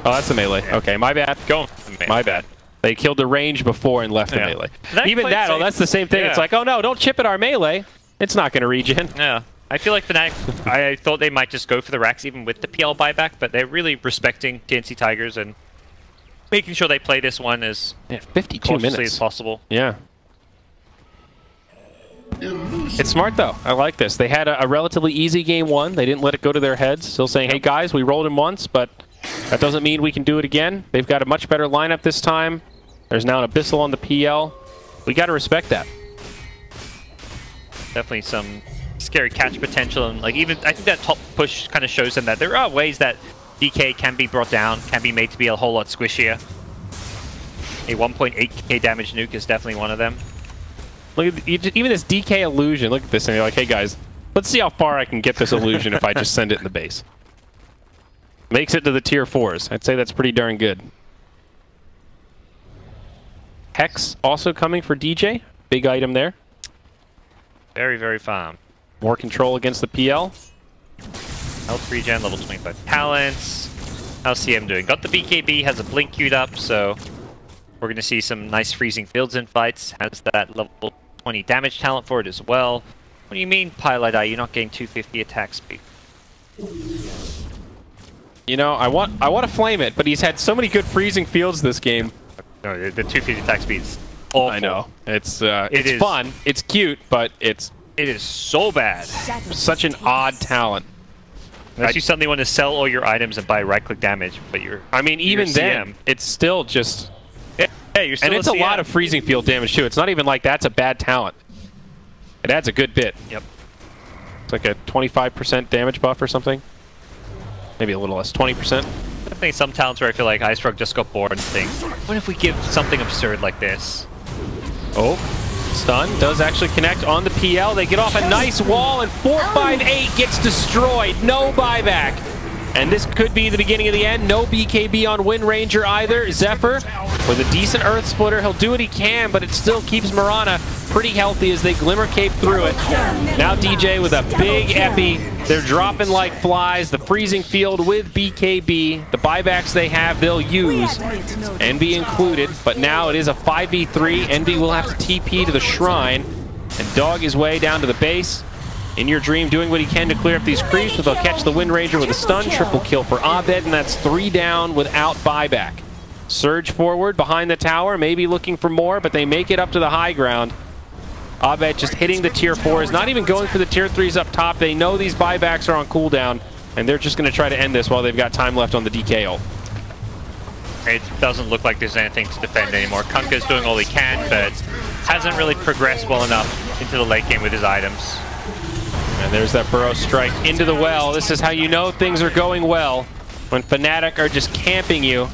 Oh, that's the melee. Okay, my bad. Go. My bad. They killed the range before and left the melee. Even that, oh, that's the same thing. It's like, oh, no, don't chip at our melee. It's not going to regen. Yeah. I feel like Fnatic, I thought they might just go for the racks even with the PL buyback, but they're really respecting TNC.Tigers and making sure they play this one as 52 minutes as possible. Yeah. It's smart, though. I like this. They had a relatively easy game one. They didn't let it go to their heads. Still saying, hey, guys, we rolled him once, but that doesn't mean we can do it again. They've got a much better lineup this time. There's now an Abyssal on the PL. We got to respect that. Definitely some scary catch potential, and like even I think that top push kind of shows them that there are ways that DK can be brought down, can be made to be a whole lot squishier. A 1.8k damage nuke is definitely one of them. Look at even this DK illusion. Look at this, and you're like, hey guys, let's see how far I can get this illusion if I just send it in the base. Makes it to the tier 4s. I'd say that's pretty darn good. Hex also coming for DJ. Big item there. Very, very farm. More control against the PL. Health regen, level 25 talents. How's CM doing? Got the BKB, has a blink queued up, so we're going to see some nice freezing fields in fights. Has that level 20 damage talent for it as well. What do you mean, Pilot Eye? You're not getting 250 attack speed. You know, I want to flame it, but he's had so many good freezing fields this game. No, the 250 attack speed's awful. I know. It's fun. It's cute, but it is so bad. Such an odd talent. Unless you suddenly want to sell all your items and buy right-click damage, but you're... I mean, even then, it's still just... Yeah, you're still and it's a lot of freezing field damage, too. It's not even like that's a bad talent. It adds a good bit. Yep. It's like a 25% damage buff or something. Maybe a little less, 20%. I think some talents where I feel like Icerock just got bored and think, what if we give something absurd like this? Oh, stun does actually connect on the PL. They get off a nice wall, and 458 gets destroyed. No buyback. And this could be the beginning of the end. No BKB on Wind Ranger either. Zephyr with a decent Earth Splitter. He'll do what he can, but it still keeps Mirana pretty healthy as they Glimmer Cape through it. Now DJ with a big epi. They're dropping like flies. The freezing field with BKB. The buybacks they have, they'll use. Envy included, but now it is a 5v3. Envy will have to TP to the shrine. and dog his way down to the base. In Your Dream doing what he can to clear up these creeps, but they'll catch the Wind Ranger with a stun. Triple kill for Abed, and that's 3 down without buyback. Surge forward behind the tower, maybe looking for more, but they make it up to the high ground. Abed just hitting the tier 4s, not even going for the tier 3s up top. They know these buybacks are on cooldown, and they're just going to try to end this while they've got time left on the DK ult. It doesn't look like there's anything to defend anymore. Kunkka's doing all he can, but hasn't really progressed well enough into the late game with his items. And there's that Burrow strike into the well. This is how you know things are going well, when Fnatic are just camping you.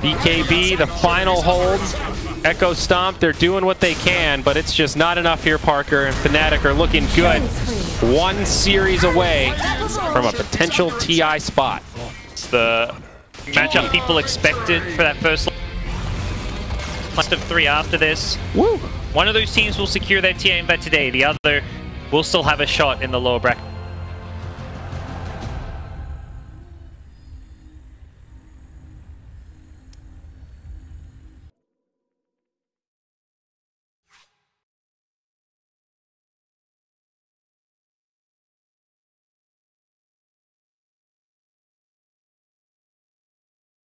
BKB, the final hold. Echo Stomp, they're doing what they can, but it's just not enough here, Parker. And Fnatic are looking good. 1 series away from a potential TI spot. It's the matchup people expected for that first last of 3 after this. Woo! One of those teams will secure their TA invite today. The other will still have a shot in the lower bracket.